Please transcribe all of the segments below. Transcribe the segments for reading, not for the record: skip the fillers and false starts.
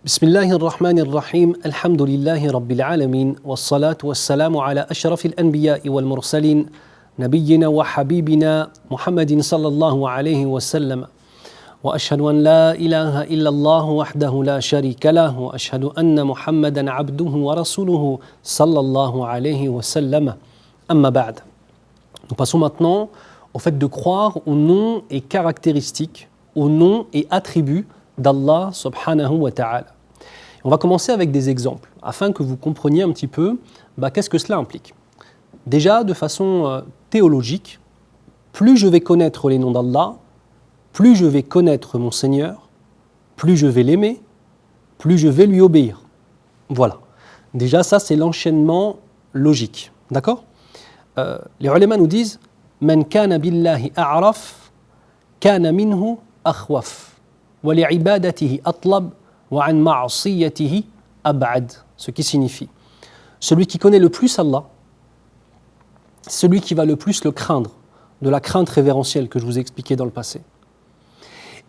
بسم الله الرحمن الرحيم الحمد لله رب العالمين والصلاة والسلام على أشرف الأنبياء والمرسلين نبينا وحبيبنا محمد صلى الله عليه وسلم وأشهد أن لا إله إلا الله وحده لا شريك له وأشهد أن محمدا عبده ورسوله صلى الله عليه وسلم أما بعد. Nous passons maintenant au fait de croire aux noms et caractéristiques, aux noms et attributs d'Allah subhanahu wa ta'ala. On va commencer avec des exemples, afin que vous compreniez un petit peu qu'est-ce que cela implique. Déjà, de façon théologique, plus je vais connaître les noms d'Allah, plus je vais connaître mon Seigneur, plus je vais l'aimer, plus je vais lui obéir. Voilà. Déjà, ça, c'est l'enchaînement logique. D'accord ? Les ulama nous disent « Man kana billahi a'raf, kana minhu akhwaf, wa li'ibadatihi atlab, wa an ma'asiyatihi ab'ad » Ce qui signifie celui qui connaît le plus Allah, celui qui va le plus le craindre, de la crainte révérentielle que je vous ai expliqué dans le passé.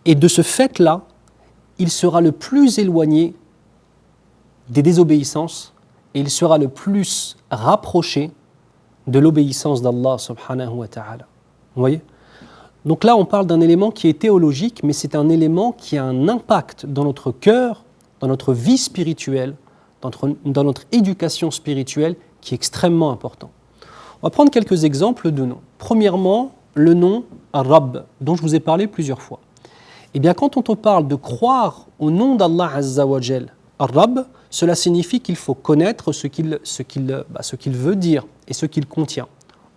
Et de ce fait-là, il sera le plus éloigné des désobéissances et il sera le plus rapproché de l'obéissance d'Allah subhanahu wa ta'ala. Vous voyez ? Donc là, on parle d'un élément qui est théologique, mais c'est un élément qui a un impact dans notre cœur, dans notre vie spirituelle, dans notre éducation spirituelle, qui est extrêmement important. On va prendre quelques exemples de noms. Premièrement, le nom Ar-Rabb, dont je vous ai parlé plusieurs fois. Eh bien, quand on parle de croire au nom d'Allah Azza wa Jal, Ar-Rabb, cela signifie qu'il faut connaître ce qu'il veut dire et ce qu'il contient.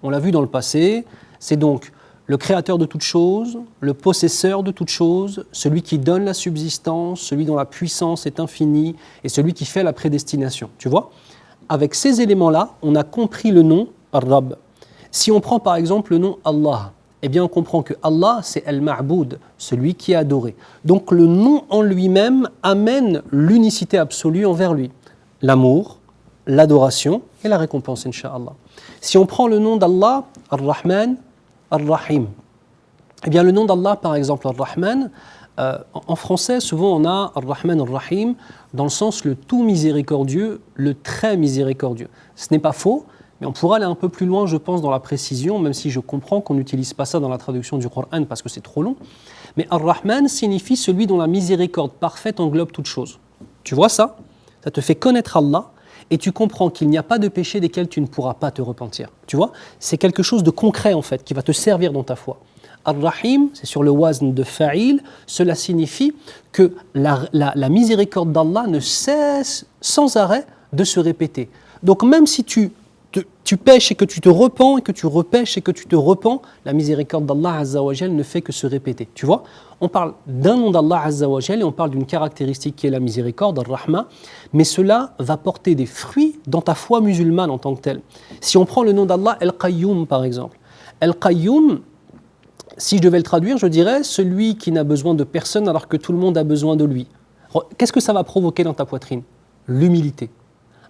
On l'a vu dans le passé, c'est donc le créateur de toutes choses, le possesseur de toutes choses, celui qui donne la subsistance, celui dont la puissance est infinie et celui qui fait la prédestination. Tu vois ? Avec ces éléments-là, on a compris le nom Ar-Rabb. Si on prend par exemple le nom Allah, eh bien on comprend que Allah c'est Al-Ma'boud, celui qui est adoré. Donc le nom en lui-même amène l'unicité absolue envers lui. L'amour, l'adoration et la récompense, Inch'Allah. Si on prend le nom d'Allah, Ar-Rahman, Ar-Rahim, eh bien le nom d'Allah par exemple, Ar-Rahman, en français souvent on a Ar-Rahman, Ar-Rahim dans le sens le tout miséricordieux, le très miséricordieux. Ce n'est pas faux, mais on pourra aller un peu plus loin, je pense, dans la précision, même si je comprends qu'on n'utilise pas ça dans la traduction du Coran parce que c'est trop long. Mais Ar-Rahman signifie celui dont la miséricorde parfaite englobe toute chose. Tu vois ça ? Ça te fait connaître Allah et tu comprends qu'il n'y a pas de péché desquels tu ne pourras pas te repentir. Tu vois ? C'est quelque chose de concret en fait, qui va te servir dans ta foi. Ar-Rahim, c'est sur le wazn de fa'il, cela signifie que la miséricorde d'Allah ne cesse sans arrêt de se répéter. Donc même si tu pèches et que tu te repens, et que tu repèches et que tu te repens, la miséricorde d'Allah Azza wa Jal ne fait que se répéter. Tu vois ? On parle d'un nom d'Allah Azza wa Jal et on parle d'une caractéristique qui est la miséricorde, Ar-Rahma, mais cela va porter des fruits dans ta foi musulmane en tant que telle. Si on prend le nom d'Allah, Al-Qayyum par exemple. Al-Qayyum, si je devais le traduire, je dirais celui qui n'a besoin de personne alors que tout le monde a besoin de lui. Qu'est-ce que ça va provoquer dans ta poitrine ? L'humilité.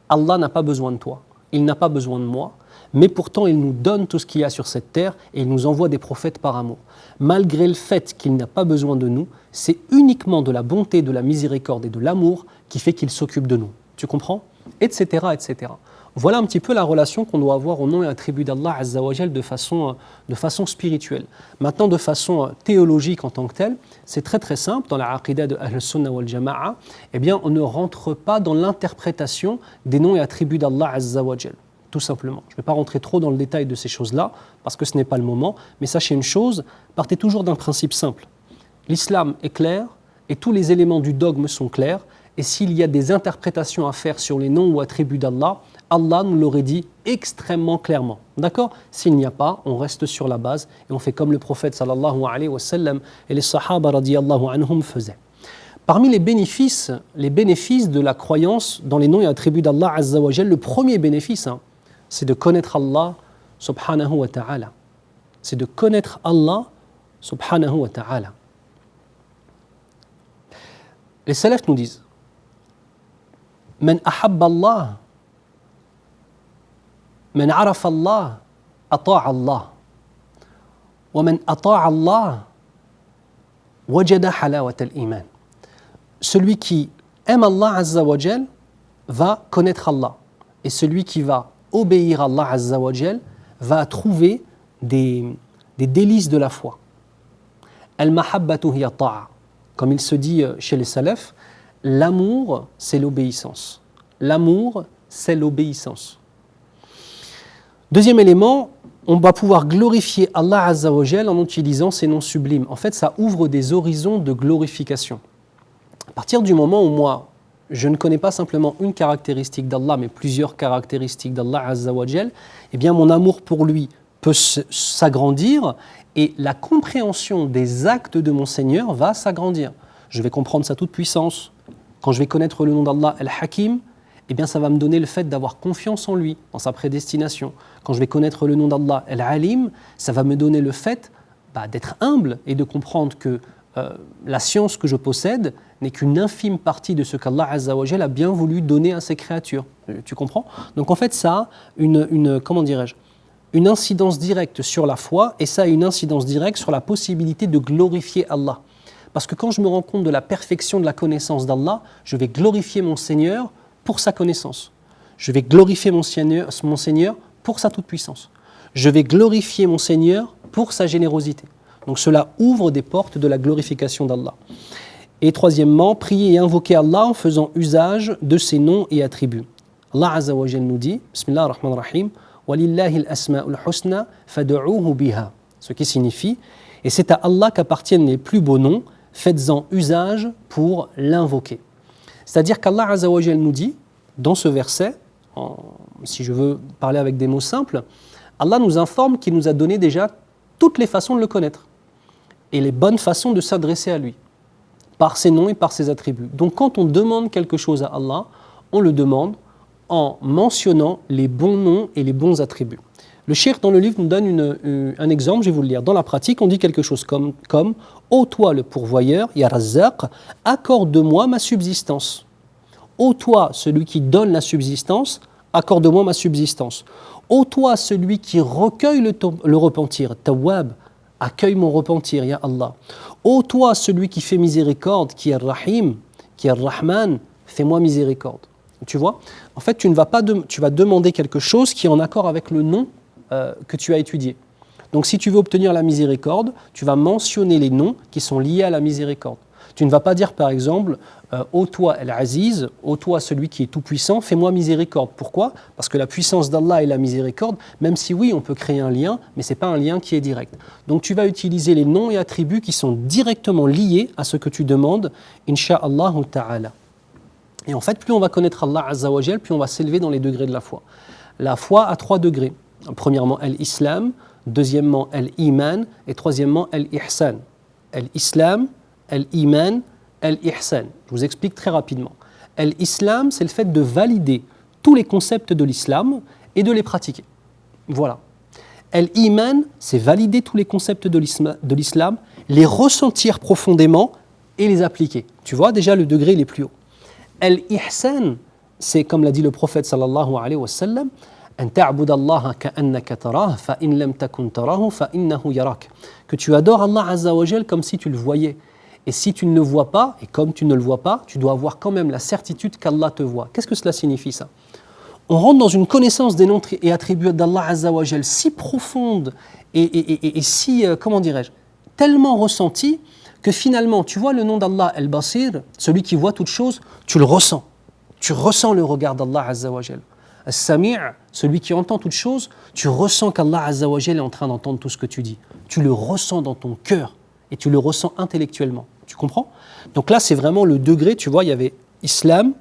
Allah n'a pas besoin de toi. Il n'a pas besoin de moi, mais pourtant il nous donne tout ce qu'il y a sur cette terre et il nous envoie des prophètes par amour. Malgré le fait qu'il n'a pas besoin de nous, c'est uniquement de la bonté, de la miséricorde et de l'amour qui fait qu'il s'occupe de nous. Tu comprends ? Etc., etc. Voilà un petit peu la relation qu'on doit avoir au nom et attributs d'Allah Azza wa Jal de façon spirituelle. Maintenant, de façon théologique en tant que telle, c'est très très simple. Dans la aqidah de Ahl-Sunnah wal Jama'a, eh bien, on ne rentre pas dans l'interprétation des noms et attributs d'Allah Azza wa Jal. Tout simplement. Je ne vais pas rentrer trop dans le détail de ces choses-là, parce que ce n'est pas le moment, mais sachez une chose, partez toujours d'un principe simple. L'islam est clair, et tous les éléments du dogme sont clairs, et s'il y a des interprétations à faire sur les noms ou attributs d'Allah, Allah nous l'aurait dit extrêmement clairement. D'accord ? S'il n'y a pas, on reste sur la base et on fait comme le prophète sallallahu alayhi wa sallam et les sahaba radiyallahu anhum faisaient. Parmi les bénéfices de la croyance dans les noms et attributs d'Allah Azza wa Jal, le premier bénéfice, c'est de connaître Allah subhanahu wa ta'ala. C'est de connaître Allah subhanahu wa ta'ala. Les salafs nous disent Man ahabba Allah, man arafa Allah, ata'a Allah. Wa man ata'a Allah, wajada halawat al-iman. Celui qui aime Allah Azza wa Jal va connaître Allah. Et celui qui va obéir à Allah Azza wa Jal va trouver des délices de la foi. Al-mahabbatu hiya ta'a. Comme il se dit chez les salafs, l'amour, c'est l'obéissance. L'amour, c'est l'obéissance. Deuxième élément, on va pouvoir glorifier Allah Azza wa Jal en utilisant ces noms sublimes. En fait, ça ouvre des horizons de glorification. À partir du moment où moi, je ne connais pas simplement une caractéristique d'Allah, mais plusieurs caractéristiques d'Allah Azza wa Jal, eh bien mon amour pour lui peut s'agrandir et la compréhension des actes de mon Seigneur va s'agrandir. Je vais comprendre sa toute-puissance. Quand je vais connaître le nom d'Allah Al-Hakim, eh bien ça va me donner le fait d'avoir confiance en lui, dans sa prédestination. Quand je vais connaître le nom d'Allah Al-Alim, ça va me donner le fait d'être humble et de comprendre que la science que je possède n'est qu'une infime partie de ce qu'Allah Azza wa Jal a bien voulu donner à ses créatures. Tu comprends ? Donc en fait, ça a une incidence directe sur la foi et ça a une incidence directe sur la possibilité de glorifier Allah. Parce que quand je me rends compte de la perfection de la connaissance d'Allah, je vais glorifier mon Seigneur pour sa connaissance. Je vais glorifier mon Seigneur pour sa toute-puissance. Je vais glorifier mon Seigneur pour sa générosité. Donc cela ouvre des portes de la glorification d'Allah. Et troisièmement, prier et invoquer Allah en faisant usage de ses noms et attributs. Allah Azza wa Jal nous dit, Bismillah ar-Rahman ar-Rahim, وَلِلَّهِ الْأَسْمَاءُ الْحُسْنَى فَادْعُوهُ بِهَا. Ce qui signifie, et c'est à Allah qu'appartiennent les plus beaux noms, faites-en usage pour l'invoquer. C'est-à-dire qu'Allah Azza wa Jal nous dit, dans ce verset, si je veux parler avec des mots simples, Allah nous informe qu'il nous a donné déjà toutes les façons de le connaître et les bonnes façons de s'adresser à lui, par ses noms et par ses attributs. Donc quand on demande quelque chose à Allah, on le demande en mentionnant les bons noms et les bons attributs. Le cheikh dans le livre nous donne un exemple, je vais vous le lire. Dans la pratique, on dit quelque chose comme « Ô toi le pourvoyeur, Ya Razzaq, accorde-moi ma subsistance. » Ô toi celui qui donne la subsistance, accorde-moi ma subsistance. Ô toi celui qui recueille le repentir, Tawwab, accueille mon repentir, Ya Allah. Ô toi celui qui fait miséricorde, qui est Rahim, qui est Rahman, fais-moi miséricorde. Tu vois ? En fait, tu vas demander quelque chose qui est en accord avec le nom que tu as étudié. Donc si tu veux obtenir la miséricorde, tu vas mentionner les noms qui sont liés à la miséricorde. Tu ne vas pas dire par exemple ô toi Al-Aziz, ô toi celui qui est tout puissant, fais-moi miséricorde. Pourquoi ? Parce que la puissance d'Allah et la miséricorde, même si oui on peut créer un lien, mais ce n'est pas un lien qui est direct. Donc tu vas utiliser les noms et attributs qui sont directement liés à ce que tu demandes, Inch'Allah ta'ala. Et en fait, plus on va connaître Allah Azza wa Jal, plus on va s'élever dans les degrés de la foi. La foi a 3 degrés. Premièrement, l'islam, deuxièmement, l'iman, et troisièmement, l'ihsan. L'islam, l'iman, l'ihsan. Je vous explique très rapidement. L'islam, c'est le fait de valider tous les concepts de l'islam et de les pratiquer. Voilà. L'iman, c'est valider tous les concepts de l'islam, les ressentir profondément et les appliquer. Tu vois, déjà le degré il est plus haut. L'ihsan, c'est comme l'a dit le prophète sallallahu alayhi wa sallam, que tu adores Allah Azza wa Jal comme si tu le voyais. Et si tu ne le vois pas, et comme tu ne le vois pas, tu dois avoir quand même la certitude qu'Allah te voit. Qu'est-ce que cela signifie ça ? On rentre dans une connaissance des noms et attributs d'Allah Azza wa Jal si profonde et si, tellement ressentie que finalement, tu vois le nom d'Allah Al-Basir, celui qui voit toutes choses, tu le ressens. Tu ressens le regard d'Allah Azza wa Jal. As-Sami', celui qui entend toutes choses, tu ressens qu'Allah Azza wa Jal est en train d'entendre tout ce que tu dis. Tu le ressens dans ton cœur et tu le ressens intellectuellement. Tu comprends ? Donc là, c'est vraiment le degré, tu vois, il y avait Islam,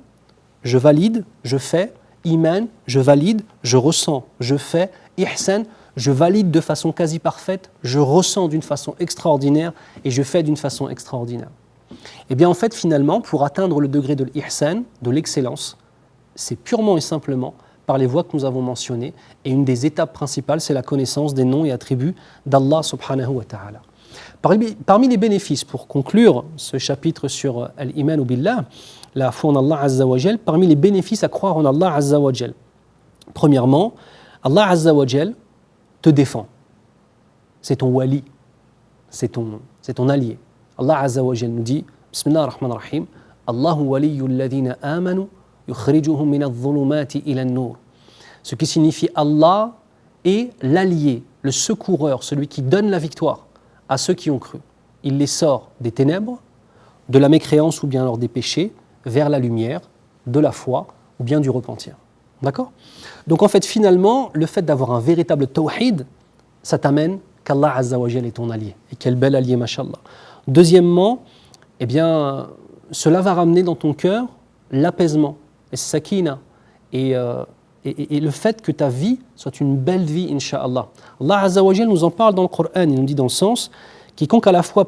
je valide, je fais, Iman, je valide, je ressens, je fais, Ihsan, je valide de façon quasi parfaite, je ressens d'une façon extraordinaire et je fais d'une façon extraordinaire. Et bien en fait, finalement, pour atteindre le degré de l'ihsan, de l'excellence, c'est purement et simplement par les voies que nous avons mentionnées. Et une des étapes principales, c'est la connaissance des noms et attributs d'Allah subhanahu wa ta'ala. Parmi les bénéfices, pour conclure ce chapitre sur al-iman billah, la foi en Allah Azza wa Jal, parmi les bénéfices à croire en Allah Azza wa Jal. Premièrement, Allah Azza wa Jal te défend. C'est ton wali, c'est ton allié. Allah Azza wa Jal nous dit, Bismillah ar-Rahman ar-Rahim, Allahu waliyyul ladhina amanu yukhrijuhum min adh-dhulumati ila an-nur. Ce qui signifie Allah est l'allié, le secoureur, celui qui donne la victoire à ceux qui ont cru. Il les sort des ténèbres, de la mécréance ou bien alors des péchés, vers la lumière, de la foi ou bien du repentir. D'accord ? Donc en fait, finalement, le fait d'avoir un véritable tawhid, ça t'amène qu'Allah Azza wa Jal est ton allié. Et quel bel allié, mashallah. Deuxièmement, eh bien, cela va ramener dans ton cœur l'apaisement, et sakina, et le fait que ta vie soit une belle vie, insha'Allah. Allah Azza wa Jal nous en parle dans le Coran, il nous dit dans le sens quiconque à la fois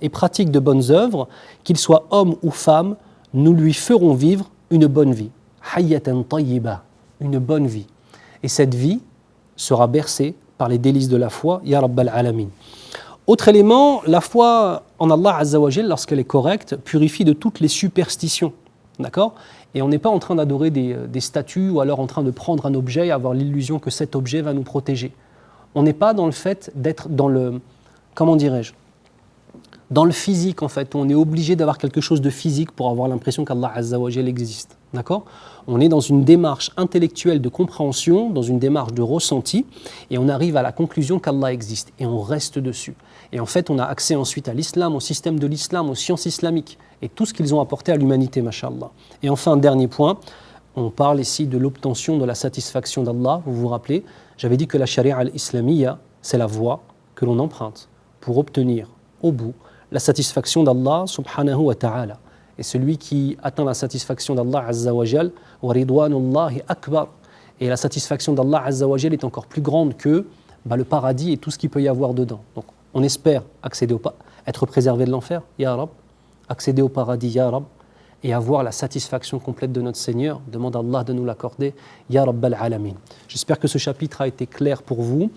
et pratique de bonnes œuvres, qu'il soit homme ou femme, nous lui ferons vivre une bonne vie. Hayyatan tayyiba, une bonne vie. Et cette vie sera bercée par les délices de la foi, ya Rabbal Alamin. Autre élément, la foi en Allah Azza wa Jal, lorsqu'elle est correcte, purifie de toutes les superstitions. D'accord ? Et on n'est pas en train d'adorer des statues ou alors en train de prendre un objet et avoir l'illusion que cet objet va nous protéger. On n'est pas dans le fait d'être dans le, comment dirais-je, dans le physique en fait, où on est obligé d'avoir quelque chose de physique pour avoir l'impression qu'Allah Azza wa Jal existe. D'accord ? On est dans une démarche intellectuelle de compréhension, dans une démarche de ressenti, et on arrive à la conclusion qu'Allah existe, et on reste dessus. Et en fait, on a accès ensuite à l'islam, au système de l'islam, aux sciences islamiques, et tout ce qu'ils ont apporté à l'humanité, mashallah. Et enfin, dernier point, on parle ici de l'obtention de la satisfaction d'Allah. Vous vous rappelez, j'avais dit que la charia al-islamiyya, c'est la voie que l'on emprunte pour obtenir au bout la satisfaction d'Allah subhanahu wa ta'ala. Et celui qui atteint la satisfaction d'Allah Azza wa Jal, wa ridwanullahi akbar. Et la satisfaction d'Allah Azza wa Jal est encore plus grande que le paradis et tout ce qu'il peut y avoir dedans. Donc on espère être préservé de l'enfer, Ya Rab, accéder au paradis, Ya Rab, et avoir la satisfaction complète de notre Seigneur. Demande à Allah de nous l'accorder, Ya Rabbal Alamin. J'espère que ce chapitre a été clair pour vous.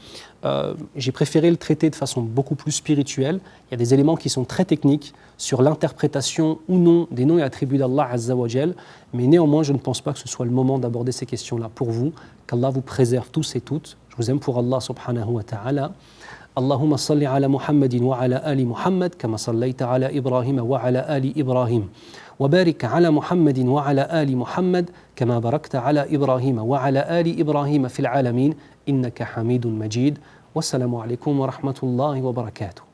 J'ai préféré le traiter de façon beaucoup plus spirituelle. Il y a des éléments qui sont très techniques sur l'interprétation ou non des noms et attributs d'Allah Azza wa Jal, mais néanmoins je ne pense pas que ce soit le moment d'aborder ces questions-là pour vous. Qu'Allah vous préserve tous et toutes. Je vous aime pour Allah subhanahu wa ta'ala. اللهم صل على محمد وعلى آل محمد كما صليت على إبراهيم وعلى آل إبراهيم وبارك على محمد وعلى آل محمد كما باركت على إبراهيم وعلى آل إبراهيم في العالمين إنك حميد مجيد والسلام عليكم ورحمة الله وبركاته.